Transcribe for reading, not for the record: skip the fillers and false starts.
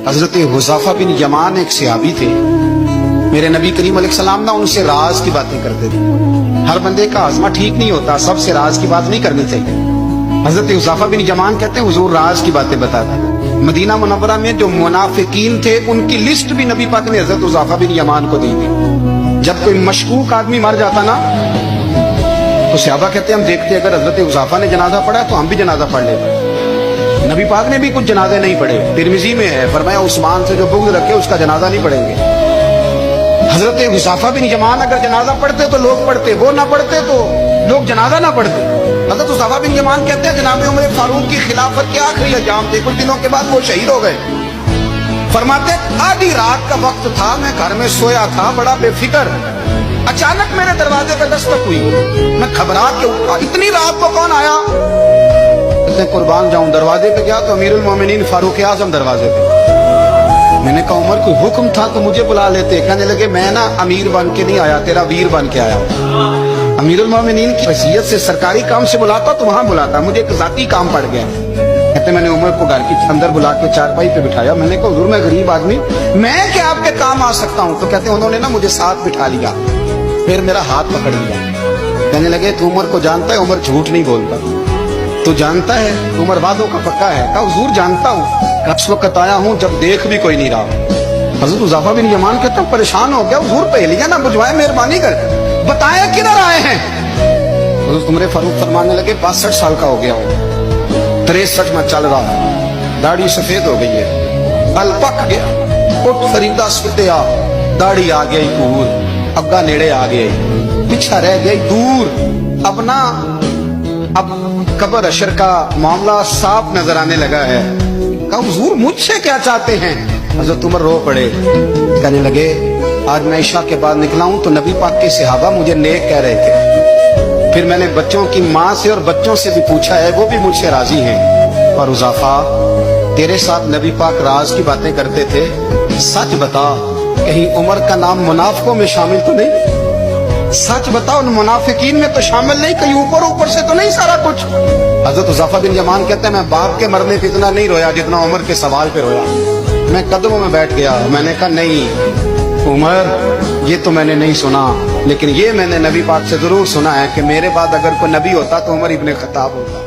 حضرت حذیفہ بن یمان ایک صحابی تھے، میرے نبی کریم علیہ السلام نہ ان سے راز کی باتیں کرتے تھے۔ ہر بندے کا ہاضمہ ٹھیک نہیں ہوتا، سب سے راز کی بات نہیں کرنی چاہیے۔ حضرت حذیفہ بن یمان کہتے ہیں حضور راز کی باتیں بتاتے ہیں۔ مدینہ منورہ میں جو منافقین تھے ان کی لسٹ بھی نبی پاک نے حضرت حذیفہ بن یمان کو دی تھی۔ جب کوئی مشکوک آدمی مر جاتا نا تو صحابہ کہتے ہیں ہم دیکھتے اگر حضرت حذیفہ نے جنازہ پڑھا تو ہم بھی جنازہ پڑھ لیتے۔ نبی پاک نے بھی کچھ جنازے نہیں پڑھے، ترمذی میں ہے، فرمایا عثمان سے جو بغض رکھے اس کا جنازہ نہیں پڑھیں گے۔ حضرت حذیفہ بن یمان اگر جنازہ پڑھتے تو لوگ پڑھتے، وہ نہ پڑھتے تو لوگ جنازہ نہ پڑھتے۔ حضرت حذیفہ بن یمان کہتے ہیں جناب عمر فاروق کی خلافت کے آخری ایام تھے، کچھ دنوں کے بعد وہ شہید ہو گئے۔ فرماتے آدھی رات کا وقت تھا، میں گھر میں سویا تھا بڑا بے فکر، اچانک میرے دروازے پہ دستک ہوئی، میں گھبرا کے اٹھا، اتنی رات کو کون آیا؟ قربان جاؤں، دروازے پہ گیا تو امیر المومنین فاروق اعظم دروازے پہ۔ میں نے کہا عمر کوئی حکم تھا تو مجھے بلا لیتے۔ کہنے لگے میں نا امیر بن کے نہیں آیا، تیرا ویر بن کے آیا ہوں۔ امیر المومنین کی حیثیت سے سرکاری کام سے بلاتا تو وہاں بلاتا، مجھے ایک ذاتی کام پڑ گیا۔ کہتے میں نے عمر کو گھر کی اندر بلا کے چارپائی پہ بٹھایا، میں نے کہا حضور میں غریب آدمی، میں کیا آپ کے کام آ سکتا ہوں؟ تو کہتے ہیں انہوں نے نا مجھے ساتھ بٹھا لیا، پھر میرا ہاتھ پکڑ لیا۔ کہنے لگے تو عمر کو جانتا ہے؟ عمر جھوٹ نہیں بولتا۔ تو جانتا ہے؟ عمر وعدوں کا پکا ہے۔ کہا حضور جانتا ہوں، اس وقت آیا ہوں جب دیکھ بھی کوئی نہیں رہا۔ حضرت حذیفہ بن یمان کہتا ہوں پریشان ہو گیا، حضور پہلیاں نہ بجھوائے، مہربانی کر بتائیں کدھر آئے ہیں؟ حضرت عمر فاروق فرمانے لگے 62 سال کا ہو گیا ہوں، 63 میں چل رہا ہے، داڑھی سفید ہو گئی ہے، بل پک گیا، اٹھ فریدہ ستیا، داڑھی آ گئی دور، ابگا نیڑے آ گئی، پیچھا رہ گئی دور، اب قبر اشر کا معاملہ صاف نظر آنے لگا ہے۔ کہا حضور مجھ سے کیا چاہتے ہیں؟ حضرت عمر رو پڑے، کہنے لگے آج میں عشاء کے بعد نکلا ہوں تو نبی پاک کے صحابہ مجھے نیک کہہ رہے تھے، پھر میں نے بچوں کی ماں سے اور بچوں سے بھی پوچھا ہے، وہ بھی مجھ سے راضی ہیں۔ اور حذیفہ تیرے ساتھ نبی پاک راز کی باتیں کرتے تھے، سچ بتا کہیں عمر کا نام منافقوں میں شامل تو نہیں؟ سچ بتا ان منافقین میں تو شامل نہیں، کہیں اوپر سے تو نہیں سارا کچھ؟ حضرت حذیفہ بن یمان کہتے ہیں میں باپ کے مرنے پہ اتنا نہیں رویا جتنا عمر کے سوال پہ رویا۔ میں قدموں میں بیٹھ گیا، میں نے کہا نہیں عمر یہ تو میں نے نہیں سنا، لیکن یہ میں نے نبی پاک سے ضرور سنا ہے کہ میرے بعد اگر کوئی نبی ہوتا تو عمر ابن خطاب ہوتا۔